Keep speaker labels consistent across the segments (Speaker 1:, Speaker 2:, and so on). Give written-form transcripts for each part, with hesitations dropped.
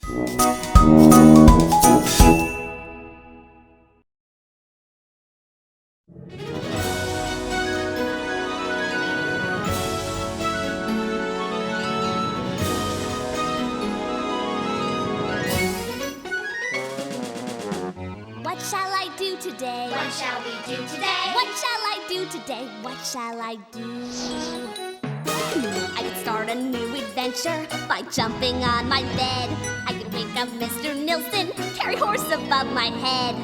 Speaker 1: What shall I do today?
Speaker 2: What shall we do today?
Speaker 1: What shall I do today? What shall I do? I could start a new adventure by jumping on my bed. I could wake up Mr. Nilsson, carry horse above my head.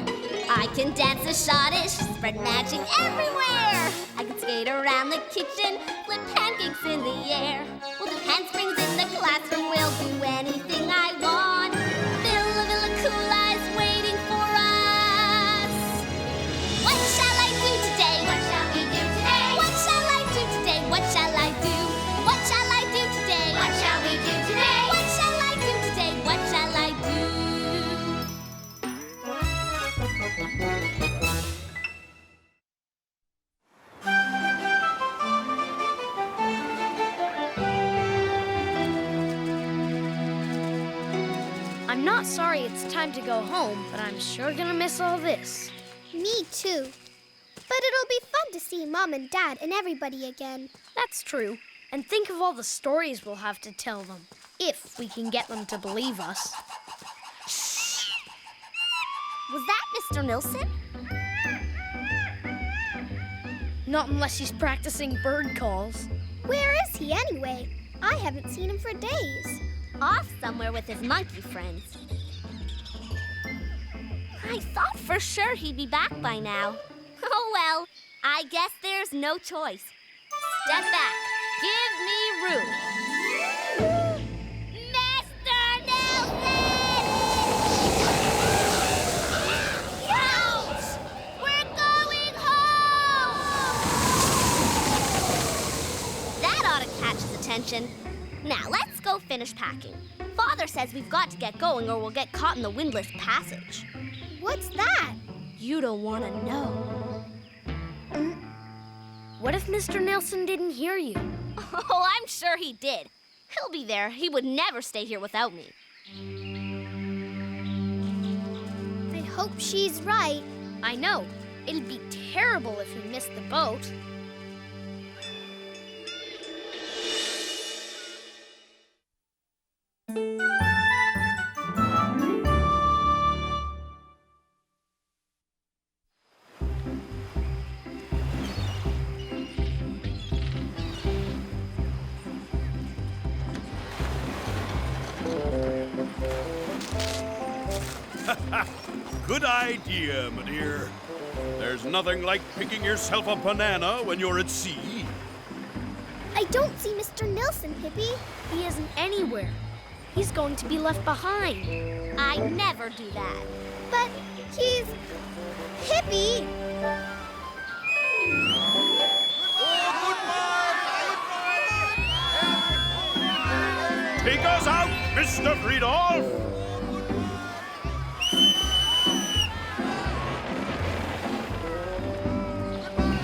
Speaker 1: I can dance a schottisch, spread magic everywhere. I could skate around the kitchen, flip pancakes in the air. We'll do handsprings in the classroom, we'll do anything I want. Villa Coola is waiting for us. What shall I do today?
Speaker 2: What shall we do today?
Speaker 1: What shall I do today? What shall I do? What shall I do today?
Speaker 2: What shall we do today?
Speaker 1: What shall I do today? What shall I do?
Speaker 3: I'm not sorry it's time to go home, but I'm sure gonna miss all this.
Speaker 4: Me too. But it'll be fun to see Mom and Dad and everybody again.
Speaker 3: That's true. And think of all the stories we'll have to tell them, if we can get them to believe us.
Speaker 1: Was that Mr. Nilsson?
Speaker 3: Not unless he's practicing bird calls.
Speaker 4: Where is he anyway? I haven't seen him for days.
Speaker 1: Off somewhere with his monkey friends. I thought for sure he'd be back by now. Oh well, I guess there's no choice. Step back. Give me room. Mr. Nilsson! Ouch! We're going home! That ought to catch his attention. Now, let's go finish packing. Father says we've got to get going or we'll get caught in the windless passage.
Speaker 4: What's that?
Speaker 1: You don't want to know.
Speaker 3: What if Mr. Nilsson didn't hear you?
Speaker 1: Oh, I'm sure he did. He'll be there. He would never stay here without me.
Speaker 4: I hope she's right.
Speaker 3: I know. It'd be terrible if he missed the boat.
Speaker 5: Good idea, my dear. There's nothing like picking yourself a banana when you're at sea.
Speaker 4: I don't see Mr. Nilsson, Pippi.
Speaker 3: He isn't anywhere. He's going to be left behind.
Speaker 1: I never do that.
Speaker 4: But he's... Pippi!
Speaker 5: Take us out, Mr. Friedolf!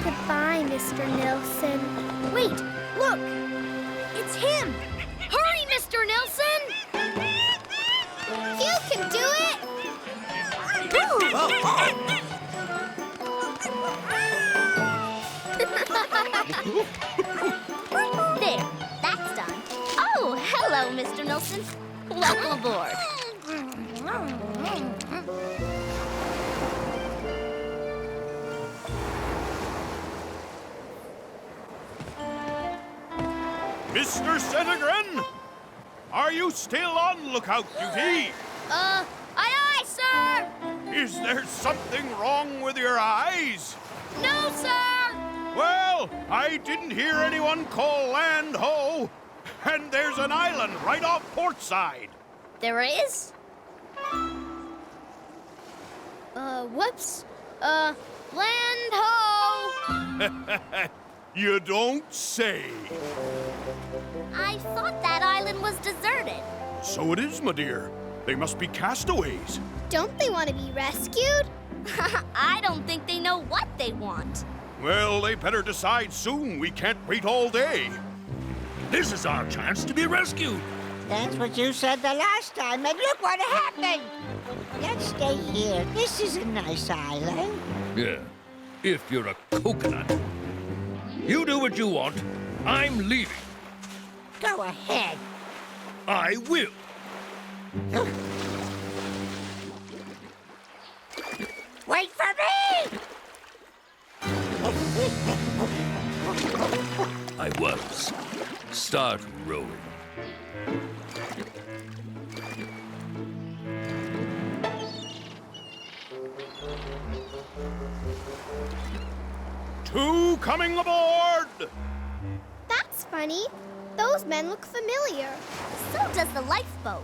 Speaker 4: Goodbye, Mr. Nilsson.
Speaker 3: Wait, look! It's him! Hurry, Mr. Nilsson!
Speaker 4: You can do it!
Speaker 1: There, that's done. Oh, hello, Mr. Nilsson. Welcome aboard.
Speaker 5: Mr. Settigren, are you still on lookout duty?
Speaker 3: Aye, aye, sir!
Speaker 5: Is there something wrong with your eyes?
Speaker 3: No, sir!
Speaker 5: Well, I didn't hear anyone call land ho, and there's an island right off port side.
Speaker 3: There is? Whoops. Land ho!
Speaker 5: You don't say.
Speaker 1: I thought that island was deserted.
Speaker 5: So it is, my dear. They must be castaways.
Speaker 4: Don't they want to be rescued?
Speaker 1: I don't think they know what they want.
Speaker 5: Well, they better decide soon. We can't wait all day.
Speaker 6: This is our chance to be rescued. That's what you said the last time, and look what happened! Let's stay here. This is a nice island.
Speaker 7: Yeah, if you're a coconut. You do what you want. I'm leaving.
Speaker 6: Go ahead.
Speaker 7: I will.
Speaker 6: Wait for me!
Speaker 7: I was. Start rowing.
Speaker 5: Two coming aboard!
Speaker 4: That's funny. Those men look familiar.
Speaker 1: So does the lifeboat.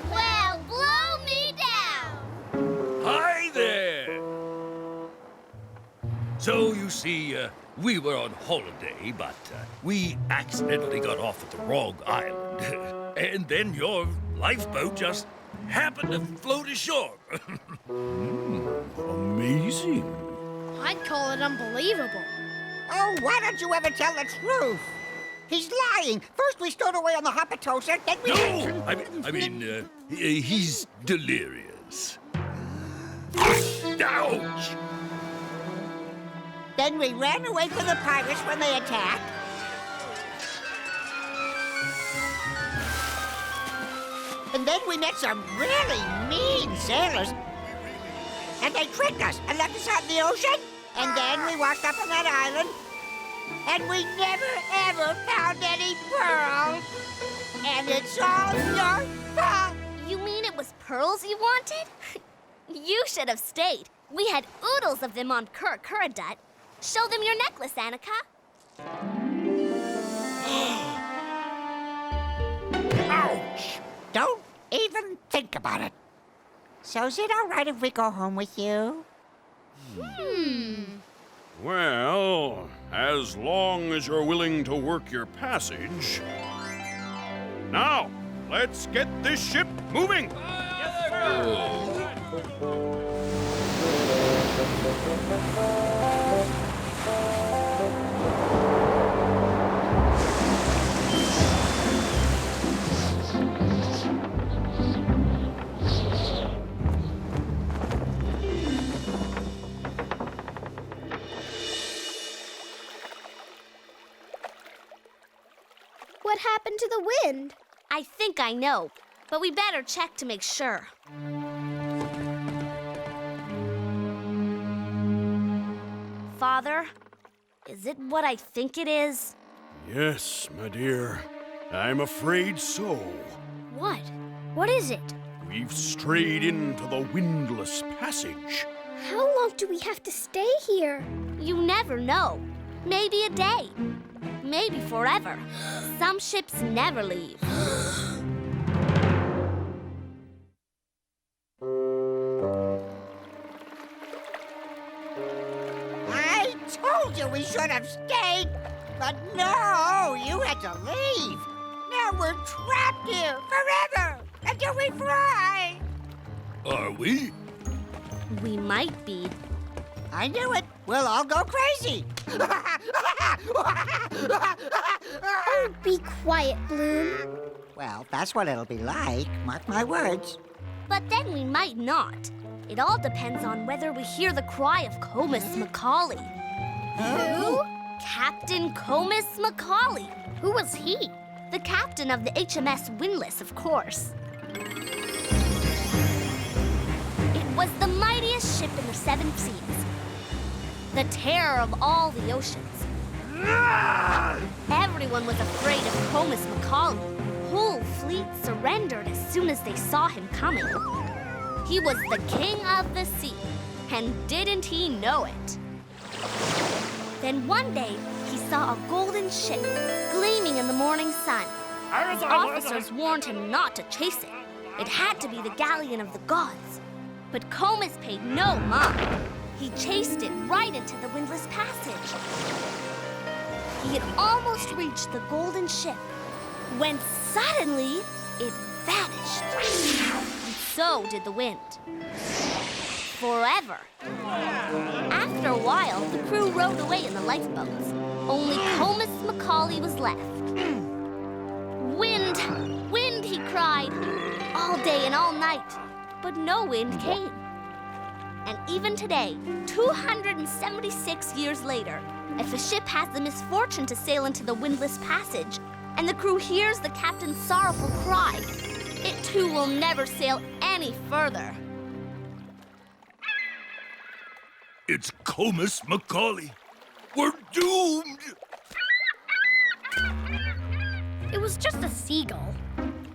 Speaker 1: Well, blow me down!
Speaker 7: Hi there! So, you see, we were on holiday, but we accidentally got off at the wrong island. And then your lifeboat just happened to float ashore.
Speaker 5: Amazing.
Speaker 3: I'd call it unbelievable.
Speaker 6: Oh, why don't you ever tell the truth? He's lying. First we stowed away on the Hopatosa, then we...
Speaker 7: No! I mean, he's delirious. Ouch!
Speaker 6: Then we ran away from the pirates when they attacked. And then we met some really mean sailors. And they tricked us and left us out in the ocean. And then we walked up on that island. And we never, ever found any pearls. And it's all your fault.
Speaker 1: You mean it was pearls you wanted? You should have stayed. We had oodles of them on Kuradut. Show them your necklace, Annika.
Speaker 6: Ouch! Don't even think about it. So is it all right if we go home with you?
Speaker 5: Well, as long as you're willing to work your passage. Now, let's get this ship moving.
Speaker 4: What happened to the wind?
Speaker 1: I think I know, but we better check to make sure. Father, is it what I think it is?
Speaker 5: Yes, my dear. I'm afraid so.
Speaker 3: What? What is it?
Speaker 5: We've strayed into the windless passage.
Speaker 4: How long do we have to stay here?
Speaker 1: You never know. Maybe a day. Maybe forever. Some ships never leave.
Speaker 6: I told you we should have stayed. But no, you had to leave. Now we're trapped here forever until we fry.
Speaker 7: Are we?
Speaker 1: We might be.
Speaker 6: I knew it. We'll all go crazy.
Speaker 4: Oh, be quiet, Bloom.
Speaker 6: Well, that's what it'll be like. Mark my words.
Speaker 1: But then we might not. It all depends on whether we hear the cry of Comus Macaulay.
Speaker 4: Who?
Speaker 1: Captain Comus Macaulay.
Speaker 3: Who was he?
Speaker 1: The captain of the HMS Windless, of course. It was the mightiest ship in the seven seas. The terror of all the oceans. Everyone was afraid of Comus Macaulay. Whole fleets surrendered as soon as they saw him coming. He was the king of the sea, and didn't he know it? Then one day, he saw a golden ship gleaming in the morning sun. His officers warned him not to chase it. It had to be the galleon of the gods. But Comus paid no mind. He chased it right into the windless passage. He had almost reached the golden ship when suddenly it vanished. And so did the wind. Forever. After a while, the crew rowed away in the lifeboats. Only Comus Macaulay was left. Wind tried all day and all night, but no wind came. And even today, 276 years later, if a ship has the misfortune to sail into the windless passage, and the crew hears the captain's sorrowful cry, it too will never sail any further.
Speaker 7: It's Comus Macaulay. We're doomed!
Speaker 3: It was just a seagull.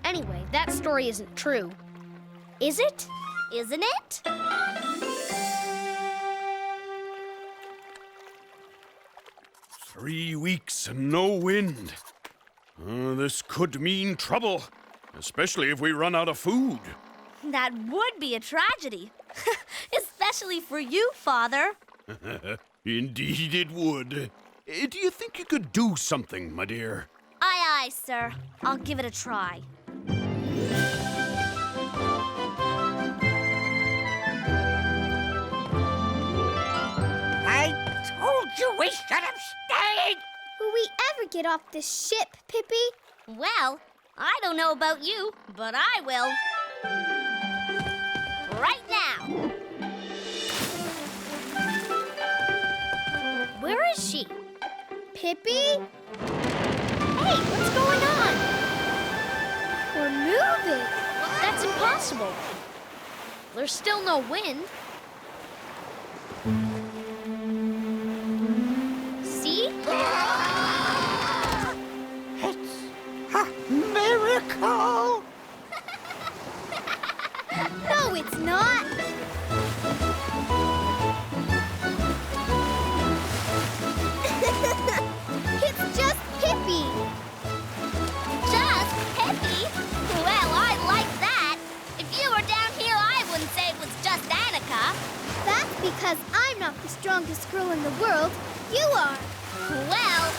Speaker 3: Anyway, that story isn't true. Is it?
Speaker 1: Isn't it?
Speaker 5: Three weeks and no wind. This could mean trouble, especially if we run out of food.
Speaker 1: That would be a tragedy. Especially for you, Father.
Speaker 5: Indeed it would. Do you think you could do something, my dear?
Speaker 1: Aye, aye, sir. I'll give it a try.
Speaker 6: I told you we should have stayed!
Speaker 4: Will we ever get off this ship, Pippi?
Speaker 1: Well, I don't know about you, but I will. Right now.
Speaker 3: Where is she?
Speaker 4: Pippi?
Speaker 3: Hey, what's going on?
Speaker 4: We're moving.
Speaker 3: That's impossible. There's still no wind. See?
Speaker 6: It's a miracle!
Speaker 4: No, it's not. It's just Pippi.
Speaker 1: Just Pippi? Well, I like that. If you were down here, I wouldn't say it was just Annika.
Speaker 4: That's because I'm not the strongest girl in the world. You are.
Speaker 1: Well,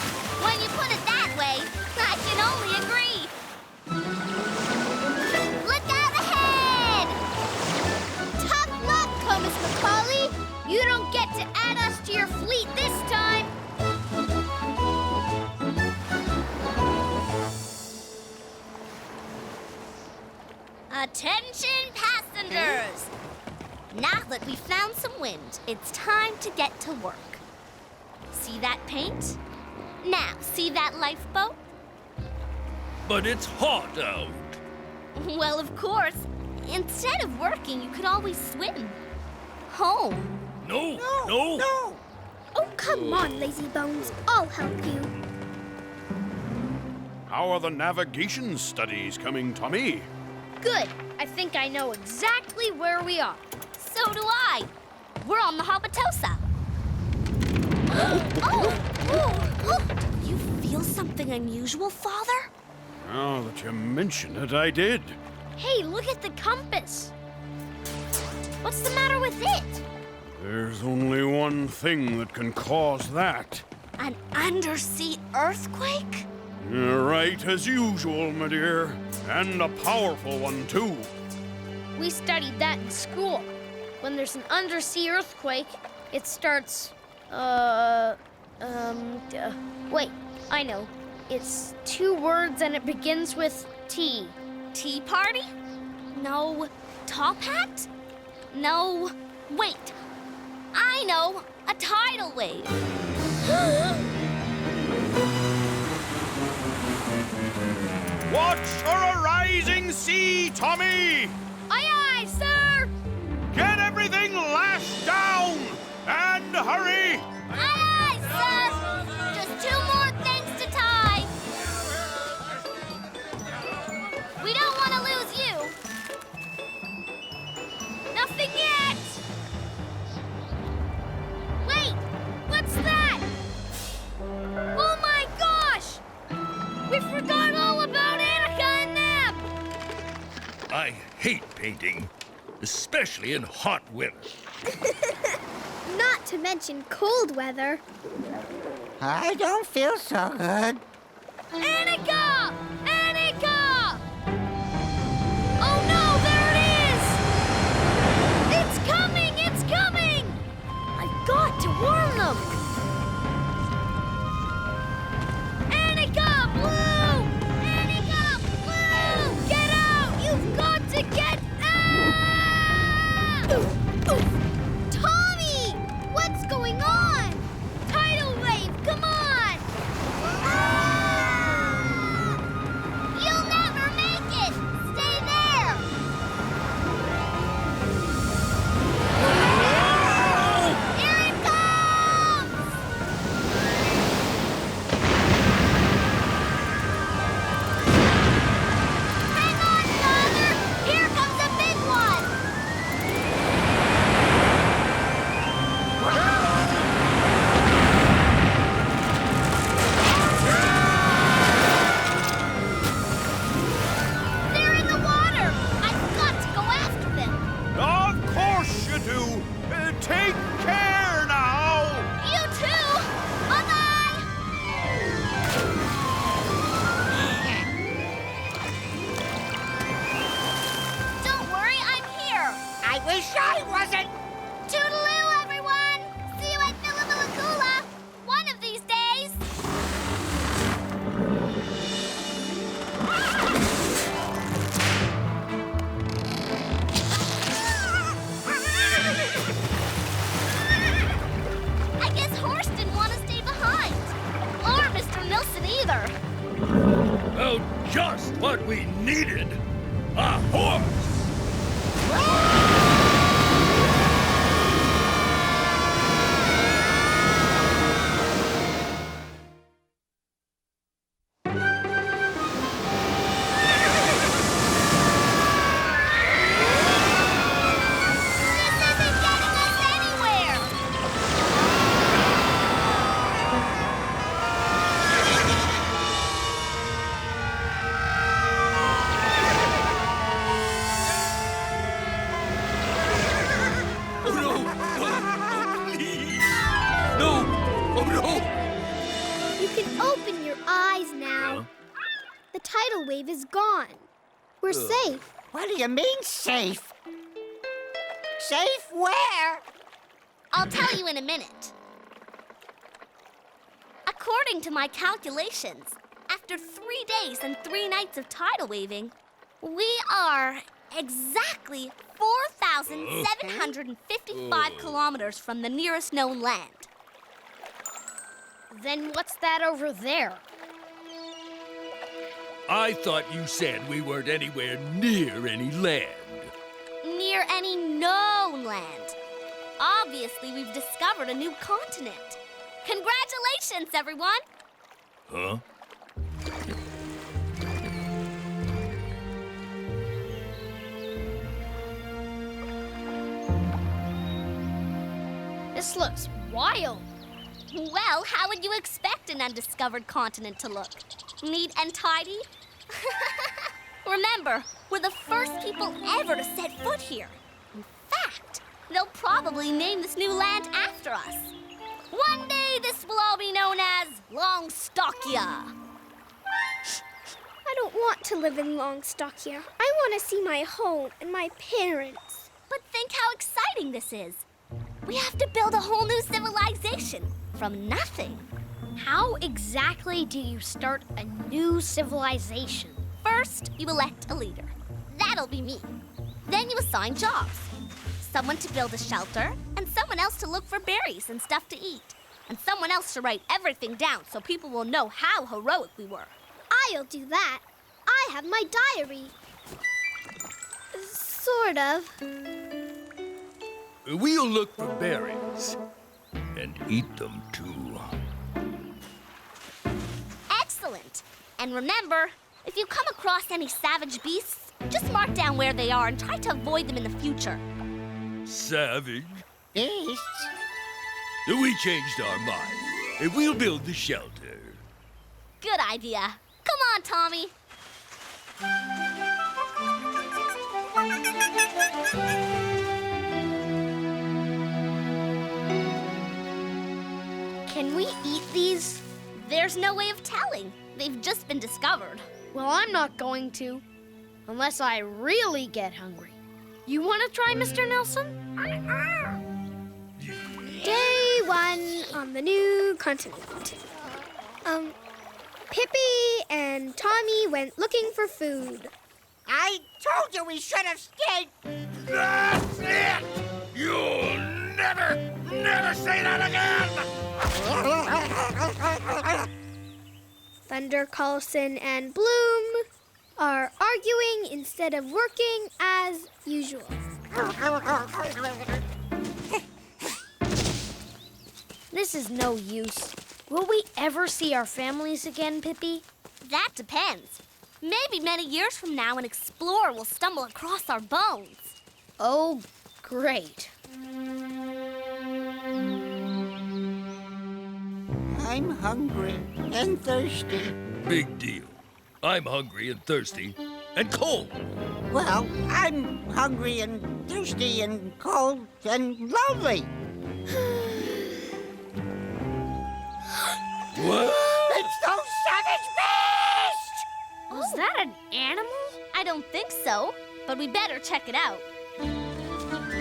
Speaker 1: when you put it that way, I can only agree. Look out ahead!
Speaker 4: Tough luck, Comus Macaulay.
Speaker 3: You don't get to add us to your fleet this time.
Speaker 1: Attention, passengers! Now that we've found some wind, it's time to get to work. See that paint? Now, see that lifeboat?
Speaker 7: But it's hot out.
Speaker 1: Well, of course. Instead of working, you could always swim. Home.
Speaker 7: No.
Speaker 4: Oh, come on, lazy bones. I'll help you.
Speaker 5: How are the navigation studies coming, Tommy?
Speaker 3: Good. I think I know exactly where we are.
Speaker 1: So do I. We're on the Habatosa. Do you feel something unusual, Father?
Speaker 5: Now that you mention it, I did.
Speaker 3: Hey, look at the compass. What's the matter with it?
Speaker 5: There's only one thing that can cause that.
Speaker 1: An undersea earthquake?
Speaker 5: Right as usual, my dear. And a powerful one, too.
Speaker 3: We studied that in school. When there's an undersea earthquake, it starts, wait, I know. It's 2 words and it begins with T.
Speaker 1: Tea party? No. Top hat? No. Wait. I know. A tidal wave.
Speaker 5: Watch for a rising sea, Tommy!
Speaker 3: Aye, aye, sir!
Speaker 5: Get everything lashed down! And hurry!
Speaker 1: Aye, aye, sir. Just 2 more things to tie. We don't want to lose you. Nothing yet. Wait, what's that? Oh my gosh! We forgot all about Annika and Nap.
Speaker 7: I hate painting, especially in hot weather.
Speaker 4: Not to mention cold weather.
Speaker 6: I don't feel so good.
Speaker 1: Annika! Annika! Oh no, there it is! It's coming! It's coming! I've got to warn them! Annika! Bloom! Annika! Bloom! Get out!
Speaker 6: wish I wasn't.
Speaker 1: Toodaloo, everyone! See you at Villamillakula one of these days. I guess Horse didn't want to stay behind. Or Mr. Nilsson either.
Speaker 7: Oh, just what we needed. A horse!
Speaker 1: This isn't getting us anywhere.
Speaker 7: Oh, no! No! Please! No! Oh, no!
Speaker 4: You can open your eyes now. The tidal wave is gone. We're safe.
Speaker 6: What do you mean, safe? Safe where?
Speaker 1: I'll tell you in a minute. According to my calculations, after 3 days and 3 nights of tidal waving, we are exactly 4,755 kilometers from the nearest known land.
Speaker 3: Then what's that over there?
Speaker 7: I thought you said we weren't anywhere near any land.
Speaker 1: Near any known land. Obviously, we've discovered a new continent. Congratulations, everyone!
Speaker 7: Huh?
Speaker 3: This looks wild.
Speaker 1: Well, how would you expect an undiscovered continent to look? Neat and tidy? Remember, we're the first people ever to set foot here. In fact, they'll probably name this new land after us. One day, this will all be known as Longstockia.
Speaker 4: I don't want to live in Longstockia. I want to see my home and my parents.
Speaker 1: But think how exciting this is. We have to build a whole new civilization from nothing.
Speaker 3: How exactly do you start a new civilization?
Speaker 1: First, you elect a leader. That'll be me. Then you assign jobs. Someone to build a shelter, and someone else to look for berries and stuff to eat. And someone else to write everything down so people will know how heroic we were.
Speaker 4: I'll do that. I have my diary. Sort of.
Speaker 7: We'll look for berries and eat them too.
Speaker 1: Excellent. And remember, if you come across any savage beasts, just mark down where they are and try to avoid them in the future.
Speaker 7: Savage?
Speaker 6: Beasts?
Speaker 7: We changed our mind. We'll build the shelter.
Speaker 1: Good idea. Come on, Tommy.
Speaker 3: Can we eat these?
Speaker 1: There's no way of telling. They've just been discovered.
Speaker 3: Well, I'm not going to. Unless I really get hungry. You want to try, Mr. Nelson?
Speaker 4: Day 1 on the new continent. Pippi and Tommy went looking for food.
Speaker 6: I told you we should have stayed.
Speaker 7: That's it! You'll never say that again!
Speaker 4: Thunder Karlson and Bloom are arguing instead of working as usual.
Speaker 3: This is no use. Will we ever see our families again, Pippi?
Speaker 1: That depends. Maybe many years from now, an explorer will stumble across our bones.
Speaker 3: Oh, great.
Speaker 6: I'm hungry and thirsty.
Speaker 7: Big deal. I'm hungry and thirsty and cold.
Speaker 6: Well, I'm hungry and thirsty and cold and lonely.
Speaker 7: What?
Speaker 6: It's those savage beasts!
Speaker 3: Was that an animal?
Speaker 1: I don't think so, but we better check it out.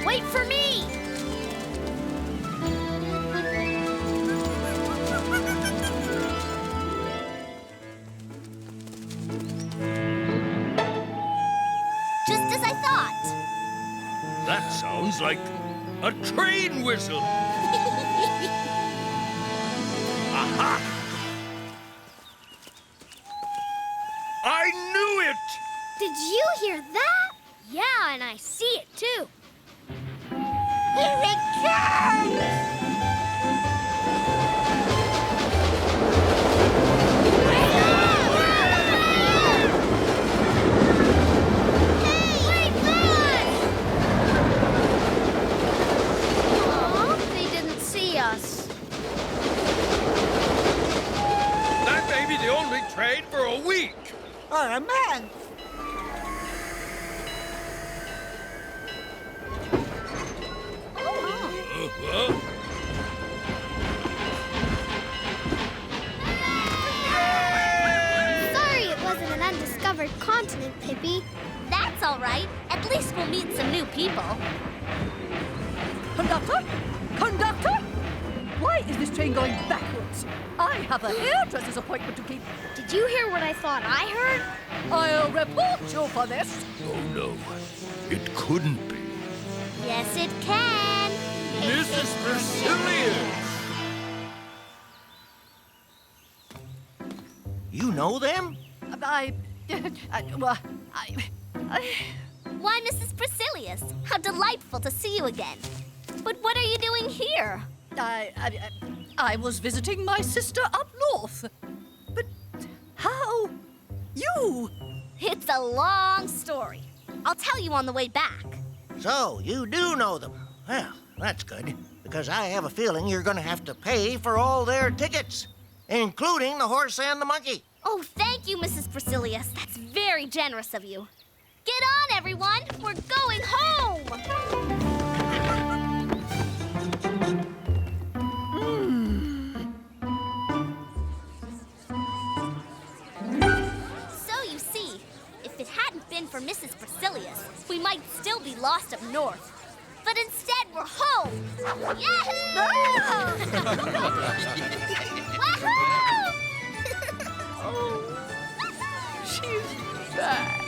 Speaker 3: Wait for me!
Speaker 1: Just as I thought.
Speaker 7: That sounds like a train whistle. Aha! I knew it!
Speaker 4: Did you hear that?
Speaker 3: Yeah, and I see it too.
Speaker 6: Here it comes!
Speaker 3: Aw, they didn't see us.
Speaker 7: That may be the only train for a week.
Speaker 6: Or a month.
Speaker 4: Sorry it wasn't an undiscovered continent, Pippi.
Speaker 1: That's all right. At least we'll meet some new people.
Speaker 8: Conductor? Conductor? Why is this train going backwards? I have a hairdresser's appointment to keep.
Speaker 3: Did you hear what I thought I heard?
Speaker 8: I'll report you for this.
Speaker 7: Oh, no. It couldn't be.
Speaker 1: Yes, it can.
Speaker 7: Mrs. Priscillius!
Speaker 6: You know them?
Speaker 1: Why, Mrs. Priscillius, how delightful to see you again. But what are you doing here?
Speaker 8: I was visiting my sister up north. But how? You?
Speaker 1: It's a long story. I'll tell you on the way back.
Speaker 6: So, you do know them. Well, that's good, because I have a feeling you're going to have to pay for all their tickets, including the horse and the monkey.
Speaker 1: Oh, thank you, Mrs. Priscillius. That's very generous of you. Get on, everyone. We're going home. So you see, if it hadn't been for Mrs. Priscillius, we might still be lost up north. But instead, we're home. Yahoo! Wahoo!
Speaker 8: She's back.